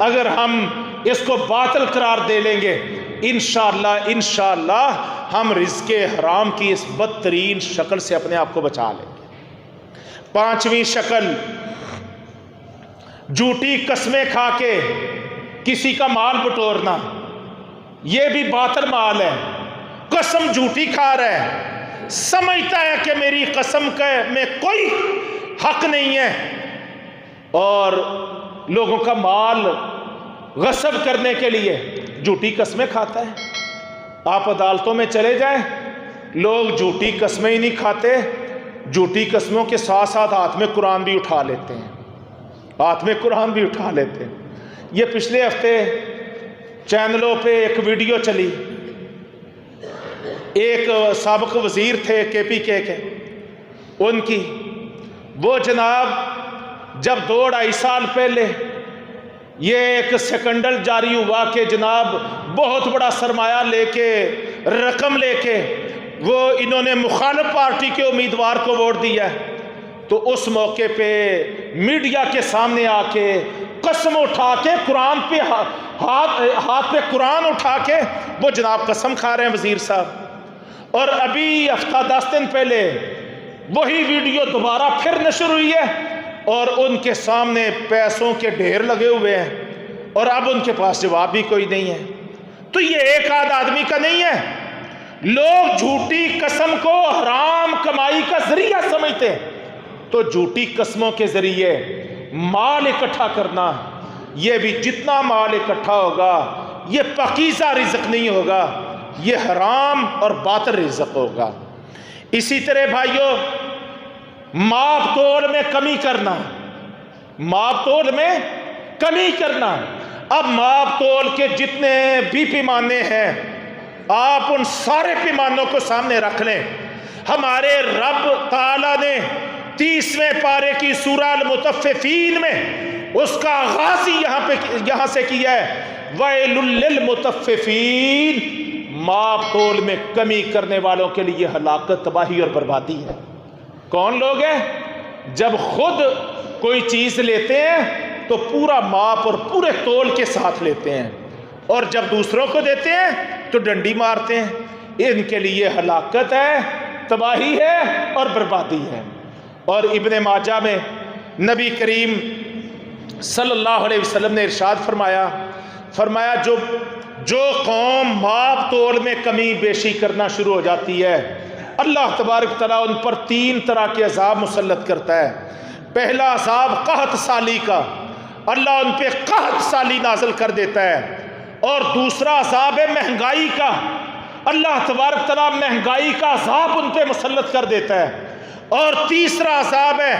اگر ہم اس کو باطل قرار دے لیں گے، انشاءاللہ ہم رزق حرام کی اس بدترین شکل سے اپنے آپ کو بچا لیں گے۔ 5ویں شکل، جھوٹی قسمیں کھا کے کسی کا مال بٹورنا۔ یہ بھی باطل مال ہے۔ قسم جھوٹی کھا رہا ہے، سمجھتا ہے کہ میری قسم میں کوئی حق نہیں ہے، اور لوگوں کا مال غصب کرنے کے لیے جھوٹی قسمیں کھاتا ہے۔ آپ عدالتوں میں چلے جائیں، لوگ جھوٹی قسمیں ہی نہیں کھاتے، جھوٹی قسموں کے ساتھ ساتھ ہاتھ میں قرآن بھی اٹھا لیتے ہیں، ہاتھ میں قرآن بھی اٹھا لیتے ہیں۔ یہ پچھلے ہفتے چینلوں پہ ایک ویڈیو چلی، ایک سابق وزیر تھے KPK کے، ان کی، وہ جناب جب 2-2.5 سال پہلے یہ ایک سیکنڈل جاری ہوا کہ جناب بہت بڑا سرمایہ لے کے، رقم لے کے وہ انہوں نے مخالف پارٹی کے امیدوار کو ووٹ دیا، تو اس موقع پہ میڈیا کے سامنے آ کے قسم اٹھا کے قرآن پہ ہاتھ پہ قرآن اٹھا کے وہ جناب قسم کھا رہے ہیں وزیر صاحب۔ اور ابھی ہفتہ 10 دن پہلے وہی ویڈیو دوبارہ پھر نشر ہوئی ہے، اور ان کے سامنے پیسوں کے ڈھیر لگے ہوئے ہیں، اور اب ان کے پاس جواب بھی کوئی نہیں ہے۔ تو یہ ایک آدھ آدمی کا نہیں ہے، لوگ جھوٹی قسم کو حرام کمائی کا ذریعہ سمجھتے ہیں۔ تو جھوٹی قسموں کے ذریعے مال اکٹھا کرنا، یہ بھی جتنا مال اکٹھا ہوگا یہ پاکیزہ رزق نہیں ہوگا، یہ حرام اور باطل رزق ہوگا۔ اسی طرح بھائیوں، ماپ تول میں کمی کرنا، ماپ تول میں کمی کرنا۔ اب ماپ تول کے جتنے بھی پیمانے ہیں، آپ ان سارے پیمانوں کو سامنے رکھ لیں۔ ہمارے رب تعالیٰ نے 30ویں پارے کی سورہ المطففین میں اس کا آغاز ہی یہاں سے کیا ہے، وَيْلٌ لِّلْمُطَفِّفِينَ، ماپ تول میں کمی کرنے والوں کے لیے ہلاکت، تباہی اور بربادی ہے۔ کون لوگ ہیں؟ جب خود کوئی چیز لیتے ہیں تو پورا ماپ اور پورے تول کے ساتھ لیتے ہیں، اور جب دوسروں کو دیتے ہیں تو ڈنڈی مارتے ہیں۔ ان کے لیے ہلاکت ہے، تباہی ہے اور بربادی ہے۔ اور ابن ماجہ میں نبی کریم صلی اللہ علیہ وسلم نے ارشاد فرمایا جو قوم ماپ تول میں کمی بیشی کرنا شروع ہو جاتی ہے، اللہ تبارک تعالیٰ ان پر 3 طرح کے عذاب مسلط کرتا ہے۔ پہلا عذاب قحط سالی کا، اللہ ان پہ قحط سالی نازل کر دیتا ہے، اور دوسرا عذاب ہے مہنگائی کا، اللہ تبارک تعالیٰ مہنگائی کا عذاب ان پہ مسلط کر دیتا ہے، اور تیسرا عذاب ہے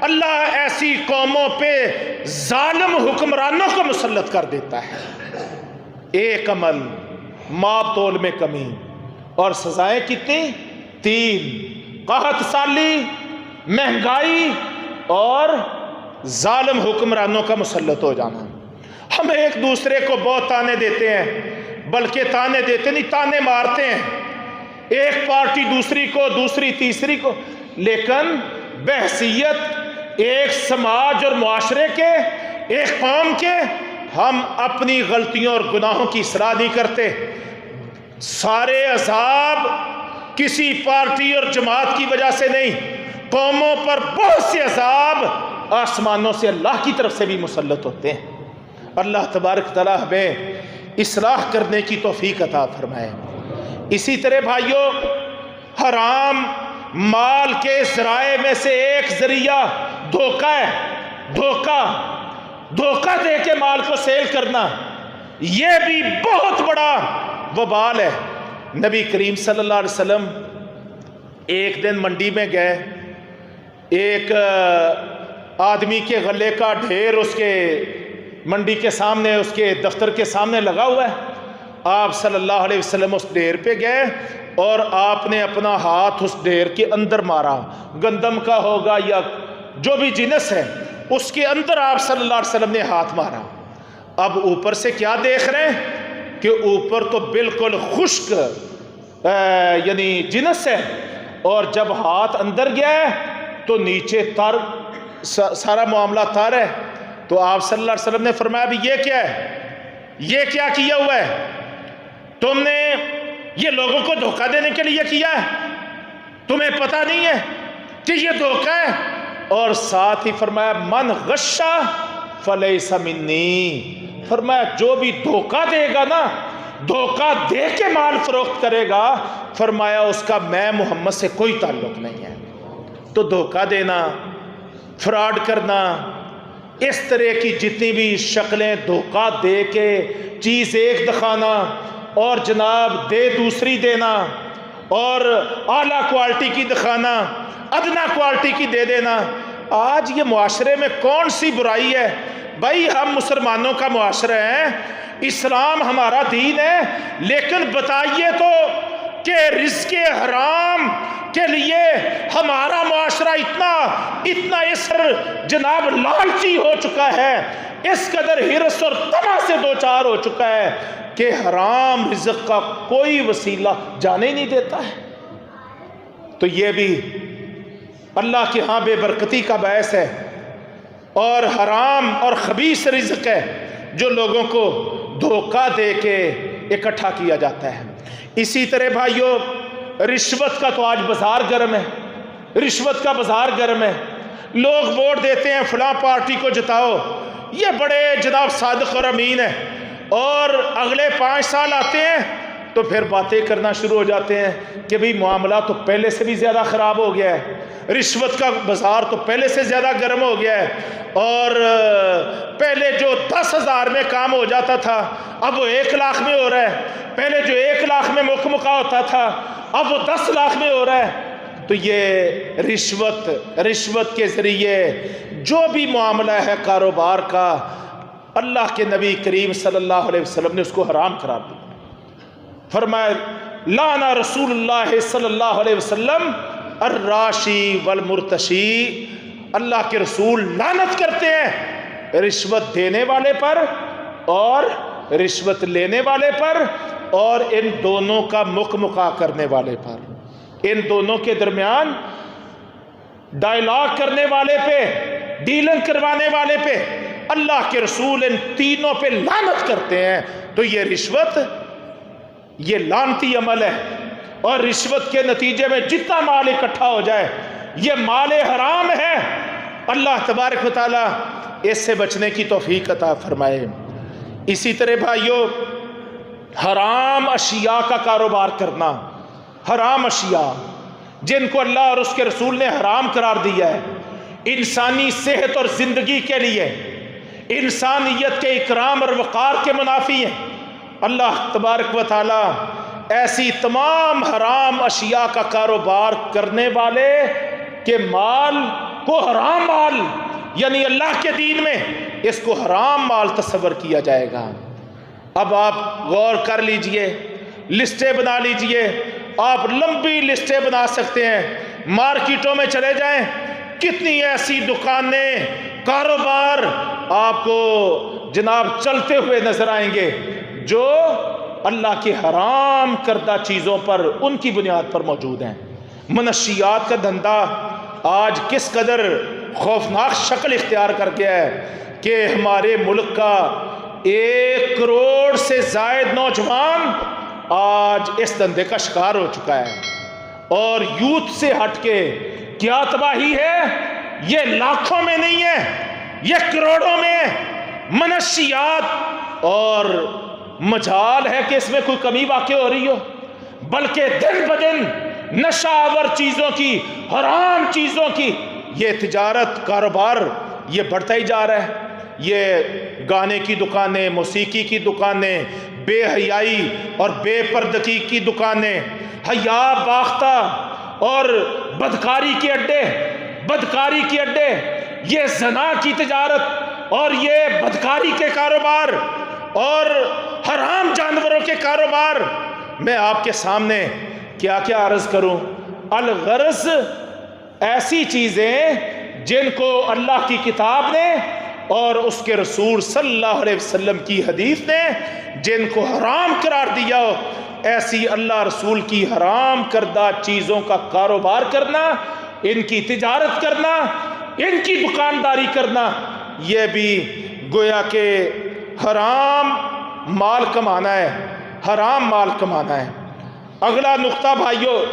اللہ ایسی قوموں پہ ظالم حکمرانوں کو مسلط کر دیتا ہے۔ ایک عمل، ماب تول میں کمی، اور سزائیں کتنی؟ 3، قحط سالی، مہنگائی اور ظالم حکمرانوں کا مسلط ہو جانا۔ ہم ایک دوسرے کو بہت تانے دیتے ہیں، بلکہ تانے دیتے نہیں، تانے مارتے ہیں، ایک پارٹی دوسری کو، دوسری تیسری کو، لیکن بحثیت ایک سماج اور معاشرے کے، ایک قوم کے، ہم اپنی غلطیوں اور گناہوں کی اصلاح نہیں کرتے۔ سارے عذاب کسی پارٹی اور جماعت کی وجہ سے نہیں، قوموں پر بہت سے عذاب آسمانوں سے اللہ کی طرف سے بھی مسلط ہوتے ہیں۔ اللہ تبارک تعالیٰ ہمیں اصلاح کرنے کی توفیق عطا فرمائے۔ اسی طرح بھائیوں، حرام مال کے ذرائع میں سے ایک ذریعہ دھوکہ ہے، دھوکہ دے کے مال کو سیل کرنا، یہ بھی بہت بڑا وبال ہے۔ نبی کریم صلی اللہ علیہ وسلم ایک دن منڈی میں گئے، ایک آدمی کے غلے کا ڈھیر اس کے منڈی کے سامنے، اس کے دفتر کے سامنے لگا ہوا ہے۔ آپ صلی اللہ علیہ وسلم اس ڈھیر پہ گئے اور آپ نے اپنا ہاتھ اس ڈھیر کے اندر مارا، گندم کا ہوگا یا جو بھی جنس ہے، اس کے اندر آپ صلی اللہ علیہ وسلم نے ہاتھ مارا۔ اب اوپر سے کیا دیکھ رہے ہیں کہ اوپر تو بالکل خشک یعنی جنس ہے، اور جب ہاتھ اندر گیا ہے تو نیچے تر، سارا معاملہ تر ہے۔ تو آپ صلی اللہ علیہ وسلم نے فرمایا بھی یہ کیا ہے، یہ کیا کیا ہوا ہے، تم نے یہ لوگوں کو دھوکہ دینے کے لیے کیا ہے، تمہیں پتہ نہیں ہے کہ یہ دھوکہ ہے؟ اور ساتھ ہی فرمایا من غشا فلیس منی، فرمایا جو بھی دھوکہ دے گا نا، دھوکہ دے کے مال فروخت کرے گا، فرمایا اس کا میں محمد سے کوئی تعلق نہیں ہے۔ تو دھوکہ دینا، فراڈ کرنا، اس طرح کی جتنی بھی شکلیں، دھوکہ دے کے چیز ایک دکھانا اور جناب دے دوسری دینا، اور اعلیٰ کوالٹی کی دکھانا، ادنا کوالٹی کی دے دینا، آج یہ معاشرے میں کون سی برائی ہے؟ بھائی ہم مسلمانوں کا معاشرہ ہے، اسلام ہمارا دین ہے، لیکن بتائیے تو کہ رزق حرام کے لیے ہمارا معاشرہ اتنا اس جناب لالچی ہو چکا ہے، اس قدر ہرس اور طمع سے دوچار ہو چکا ہے کہ حرام رزق کا کوئی وسیلہ جانے نہیں دیتا ہے۔ تو یہ بھی اللہ کے ہاں بے برکتی کا باعث ہے، اور حرام اور خبیث رزق ہے جو لوگوں کو دھوکہ دے کے اکٹھا کیا جاتا ہے۔ اسی طرح بھائیوں، رشوت کا تو آج بازار گرم ہے، رشوت کا بازار گرم ہے۔ لوگ ووٹ دیتے ہیں فلاں پارٹی کو جتاؤ، یہ بڑے جناب صادق اور امین ہے، اور اگلے 5 سال آتے ہیں تو پھر باتیں کرنا شروع ہو جاتے ہیں کہ بھئی معاملہ تو پہلے سے بھی زیادہ خراب ہو گیا ہے، رشوت کا بازار تو پہلے سے زیادہ گرم ہو گیا ہے، اور پہلے جو 10,000 میں کام ہو جاتا تھا اب وہ 1 لاکھ میں ہو رہا ہے، پہلے جو 1 لاکھ میں مکہ ہوتا تھا اب وہ 10 لاکھ میں ہو رہا ہے۔ تو یہ رشوت کے ذریعے جو بھی معاملہ ہے کاروبار کا، اللہ کے نبی کریم صلی اللہ علیہ وسلم نے اس کو حرام قرار دیا۔ فرمایا لانا رسول اللہ صلی اللہ علیہ وسلم الراشی والمرتشی، اللہ کے رسول لعنت کرتے ہیں رشوت دینے والے پر اور رشوت لینے والے پر، اور ان دونوں کا مکا کرنے والے پر، ان دونوں کے درمیان ڈائلاگ کرنے والے پہ، ڈیلنگ کروانے والے پہ اللہ کے رسول ان تینوں پہ لعنت کرتے ہیں۔ تو یہ رشوت یہ لعنتی عمل ہے، اور رشوت کے نتیجے میں جتنا مال اکٹھا ہو جائے یہ مال حرام ہے۔ اللہ تبارک و تعالیٰ اس سے بچنے کی توفیق عطا فرمائے۔ اسی طرح بھائیوں، حرام اشیاء کا کاروبار کرنا، حرام اشیاء جن کو اللہ اور اس کے رسول نے حرام قرار دیا ہے، انسانی صحت اور زندگی کے لیے، انسانیت کے اکرام اور وقار کے منافی ہیں۔ اللہ تبارک و تعالی ایسی تمام حرام اشیاء کا کاروبار کرنے والے کے مال کو حرام مال، یعنی اللہ کے دین میں اس کو حرام مال تصور کیا جائے گا۔ اب آپ غور کر لیجئے، لسٹیں بنا لیجئے، آپ لمبی لسٹیں بنا سکتے ہیں، مارکیٹوں میں چلے جائیں، کتنی ایسی دکانیں، کاروبار آپ کو جناب چلتے ہوئے نظر آئیں گے جو اللہ کی حرام کردہ چیزوں پر، ان کی بنیاد پر موجود ہیں۔ منشیات کا دھندا آج کس قدر خوفناک شکل اختیار کر گیا ہے کہ ہمارے ملک کا 1 کروڑ سے زائد نوجوان آج اس دھندے کا شکار ہو چکا ہے۔ اور یوتھ سے ہٹ کے کیا تباہی ہے، یہ لاکھوں میں نہیں ہے، یہ کروڑوں میں منشیات، اور مجال ہے کہ اس میں کوئی کمی واقع ہو رہی ہو، بلکہ دن بدن نشہ آور چیزوں کی، حرام چیزوں کی یہ تجارت، کاروبار یہ بڑھتا ہی جا رہا ہے۔ یہ گانے کی دکانیں، موسیقی کی دکانیں، بے حیائی اور بے پردگی کی دکانیں، حیا باختہ اور بدکاری کے اڈے، بدکاری کے اڈے، یہ زنا کی تجارت اور یہ بدکاری کے کاروبار اور حرام جانوروں کے کاروبار، میں آپ کے سامنے کیا کیا عرض کروں۔ الغرض ایسی چیزیں جن کو اللہ کی کتاب نے اور اس کے رسول صلی اللہ علیہ وسلم کی حدیث نے جن کو حرام قرار دیا ہو، ایسی اللہ رسول کی حرام کردہ چیزوں کا کاروبار کرنا، ان کی تجارت کرنا، ان کی دکانداری کرنا، یہ بھی گویا کہ حرام مال کمانا ہے، حرام مال کمانا ہے۔ اگلا نقطہ بھائیو،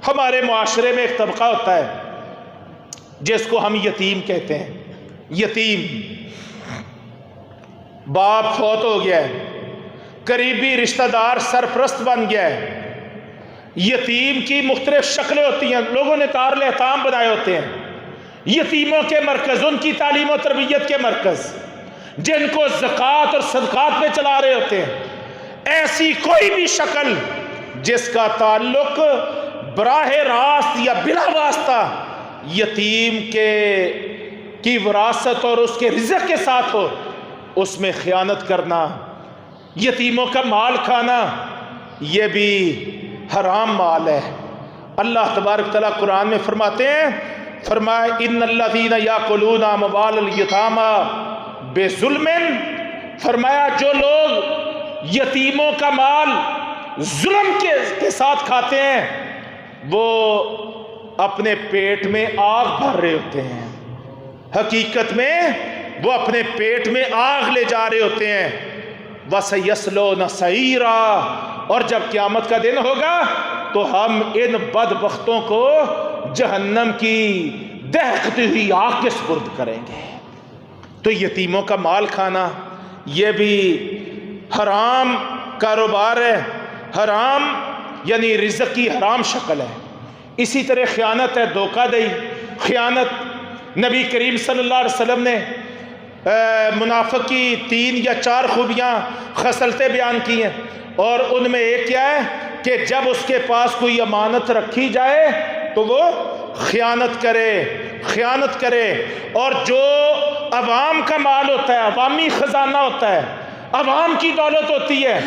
ہمارے معاشرے میں ایک طبقہ ہوتا ہے جس کو ہم یتیم کہتے ہیں۔ یتیم، باپ فوت ہو گیا ہے، قریبی رشتہ دار سرپرست بن گیا ہے۔ یتیم کی مختلف شکلیں ہوتی ہیں، لوگوں نے دارالایتام بنائے ہوتے ہیں، یتیموں کے مرکز، ان کی تعلیم و تربیت کے مرکز، جن کو زکوٰۃ اور صدقات میں چلا رہے ہوتے ہیں۔ ایسی کوئی بھی شکل جس کا تعلق براہ راست یا بلا واسطہ یتیم کی وراثت اور اس کے رزق کے ساتھ ہو، اس میں خیانت کرنا، یتیموں کا مال کھانا، یہ بھی حرام مال ہے۔ اللہ تبارک تعالیٰ قرآن میں فرماتے ہیں، فرمایا ان الذین یاکلون اموال الیتامی بظلم، فرمایا جو لوگ یتیموں کا مال ظلم کے ساتھ کھاتے ہیں وہ اپنے پیٹ میں آگ بھر رہے ہوتے ہیں۔ حقیقت میں وہ اپنے پیٹ میں آگ لے جا رہے ہوتے ہیں۔ وَسَيَصْلَوْنَ سَعِيرًا، اور جب قیامت کا دن ہوگا تو ہم ان بدبختوں کو جہنم کی دہکتی ہوئی آگ کے سپرد کریں گے۔ تو یتیموں کا مال کھانا یہ بھی حرام کاروبار ہے، حرام یعنی رزق کی حرام شکل ہے۔ اسی طرح خیانت ہے، دھوکہ دہی، خیانت۔ نبی کریم صلی اللہ علیہ وسلم نے منافق کی 3 یا 4 خوبیاں، خصلتیں بیان کی ہیں، اور ان میں ایک کیا ہے کہ جب اس کے پاس کوئی امانت رکھی جائے تو وہ خیانت کرے، اور جو عوام کا مال ہوتا ہے، عوامی خزانہ ہوتا ہے، عوام کی دولت ہوتی ہے،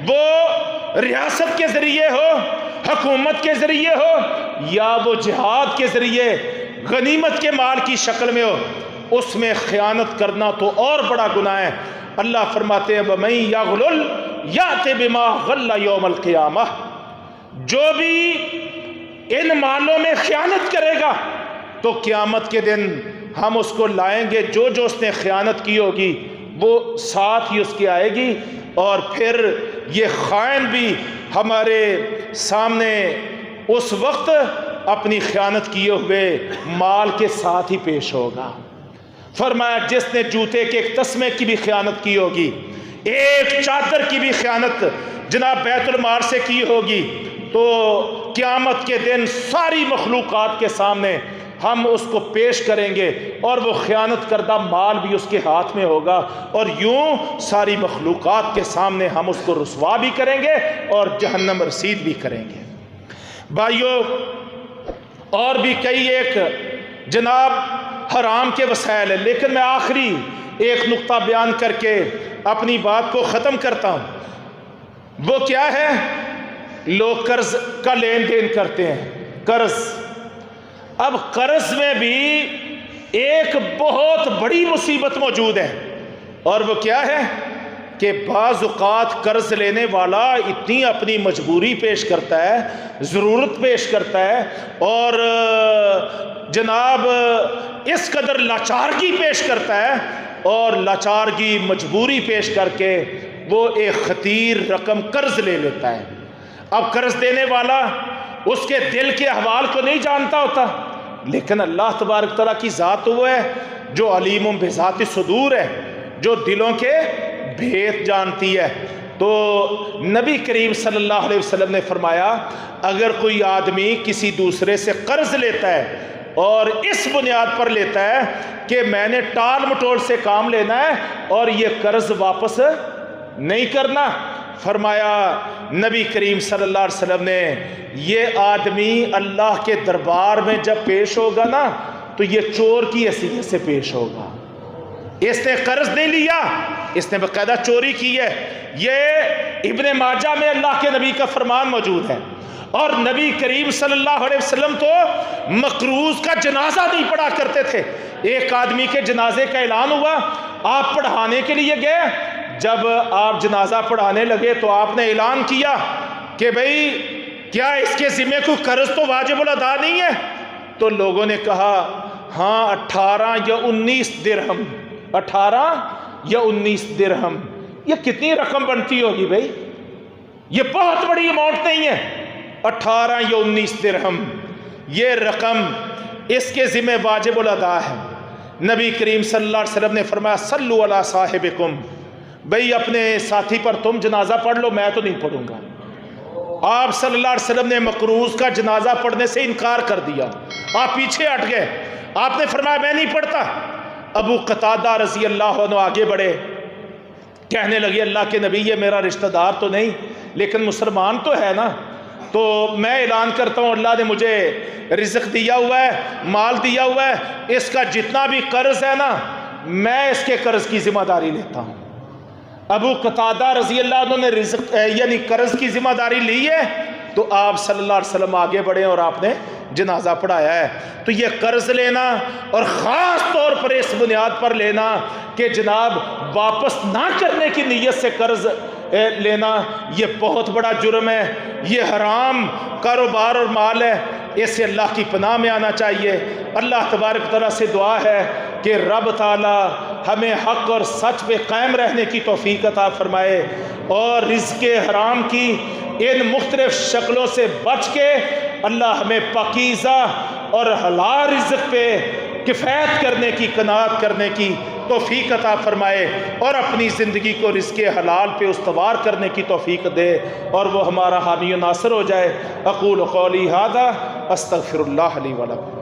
وہ ریاست کے ذریعے ہو، حکومت کے ذریعے ہو، یا وہ جہاد کے ذریعے غنیمت کے مال کی شکل میں ہو، اس میں خیانت کرنا تو اور بڑا گناہ ہے۔ اللہ فرماتے ہیں وَمَن يَغْلُلْ يَأْتِ بِمَا غَلَّ يَوْمَ الْقِيَامَةِ، جو بھی ان مالوں میں خیانت کرے گا تو قیامت کے دن ہم اس کو لائیں گے، جو اس نے خیانت کی ہوگی وہ ساتھ ہی اس کی آئے گی، اور پھر یہ خائن بھی ہمارے سامنے اس وقت اپنی خیانت کیے ہوئے مال کے ساتھ ہی پیش ہوگا۔ فرمایا جس نے جوتے کے ایک تسمے کی بھی خیانت کی ہوگی، ایک چادر کی بھی خیانت جناب بیت المال سے کی ہوگی، تو قیامت کے دن ساری مخلوقات کے سامنے ہم اس کو پیش کریں گے اور وہ خیانت کردہ مال بھی اس کے ہاتھ میں ہوگا، اور یوں ساری مخلوقات کے سامنے ہم اس کو رسوا بھی کریں گے اور جہنم رسید بھی کریں گے۔ بھائیو، اور بھی کئی ایک جناب حرام کے وسائل ہیں، لیکن میں آخری ایک نقطہ بیان کر کے اپنی بات کو ختم کرتا ہوں۔ وہ کیا ہے؟ لوگ قرض کا لین دین کرتے ہیں، قرض۔ اب قرض میں بھی ایک بہت بڑی مصیبت موجود ہے، اور وہ کیا ہے کہ بعض اوقات قرض لینے والا اتنی اپنی مجبوری پیش کرتا ہے، ضرورت پیش کرتا ہے، اور جناب اس قدر لاچارگی پیش کرتا ہے، اور لاچارگی مجبوری پیش کر کے وہ ایک خطیر رقم قرض لے لیتا ہے۔ اب قرض دینے والا اس کے دل کے احوال کو نہیں جانتا ہوتا، لیکن اللہ تبارک تعالیٰ کی ذات وہ ہے جو علیم بذات الصدور ہے، جو دلوں کے بھید جانتی ہے۔ تو نبی کریم صلی اللہ علیہ وسلم نے فرمایا، اگر کوئی آدمی کسی دوسرے سے قرض لیتا ہے اور اس بنیاد پر لیتا ہے کہ میں نے ٹال مٹول سے کام لینا ہے اور یہ قرض واپس نہیں کرنا، فرمایا نبی کریم صلی اللہ علیہ وسلم نے، یہ آدمی اللہ کے دربار میں جب پیش ہوگا نا تو یہ چور کی حیثیت سے پیش ہوگا۔ اس نے قرض نہیں لیا، اس نے باقاعدہ چوری کی ہے۔ یہ ابن ماجہ میں اللہ کے نبی کا فرمان موجود ہے، اور نبی کریم صلی اللہ علیہ وسلم تو مقروض کا جنازہ نہیں پڑھا کرتے تھے۔ ایک آدمی کے جنازے کا اعلان ہوا، آپ پڑھانے کے لیے گئے، جب آپ جنازہ پڑھانے لگے تو آپ نے اعلان کیا کہ بھئی کیا اس کے ذمہ کو قرض تو واجب الادا نہیں ہے؟ تو لوگوں نے کہا ہاں 18 یا 19 درہم، 18 یا 19 درہم۔ یہ کتنی رقم بنتی ہوگی بھئی؟ یہ بہت بڑی اماؤنٹ نہیں ہے، 18 یا 19 درہم یہ رقم اس کے ذمہ واجب الادا ہے۔ نبی کریم صلی اللہ علیہ وسلم نے فرمایا صلو علی صاحبکم، بھئی اپنے ساتھی پر تم جنازہ پڑھ لو، میں تو نہیں پڑھوں گا۔ آپ صلی اللہ علیہ وسلم نے مقروض کا جنازہ پڑھنے سے انکار کر دیا، آپ پیچھے ہٹ گئے، آپ نے فرمایا میں نہیں پڑھتا۔ ابو قتادہ رضی اللہ عنہ آگے بڑھے، کہنے لگے اللہ کے نبی یہ میرا رشتہ دار تو نہیں لیکن مسلمان تو ہے نا، تو میں اعلان کرتا ہوں اللہ نے مجھے رزق دیا ہوا ہے، مال دیا ہوا ہے، اس کا جتنا بھی قرض ہے نا میں اس کے قرض کی ذمہ داری لیتا ہوں۔ ابو قتادہ رضی اللہ عنہ نے رزق یعنی قرض کی ذمہ داری لی ہے، تو آپ صلی اللہ علیہ وسلم آگے بڑھے اور آپ نے جنازہ پڑھایا ہے۔ تو یہ قرض لینا اور خاص طور پر اس بنیاد پر لینا کہ جناب واپس نہ کرنے کی نیت سے قرض لینا، یہ بہت بڑا جرم ہے، یہ حرام کاروبار اور مال ہے، اس سے اللہ کی پناہ میں آنا چاہیے۔ اللہ تبارک تعالیٰ سے دعا ہے کہ رب تعالیٰ ہمیں حق اور سچ پہ قائم رہنے کی توفیق عطا فرمائے، اور رزق حرام کی ان مختلف شکلوں سے بچ کے اللہ ہمیں پاکیزہ اور حلال رزق پہ کفایت کرنے کی، قناعت کرنے کی توفیق عطا فرمائے، اور اپنی زندگی کو رزق حلال پہ استوار کرنے کی توفیق دے، اور وہ ہمارا حامی و ناصر ہو جائے۔ اقول قولی ھذا استغفر اللہ لی ولکم۔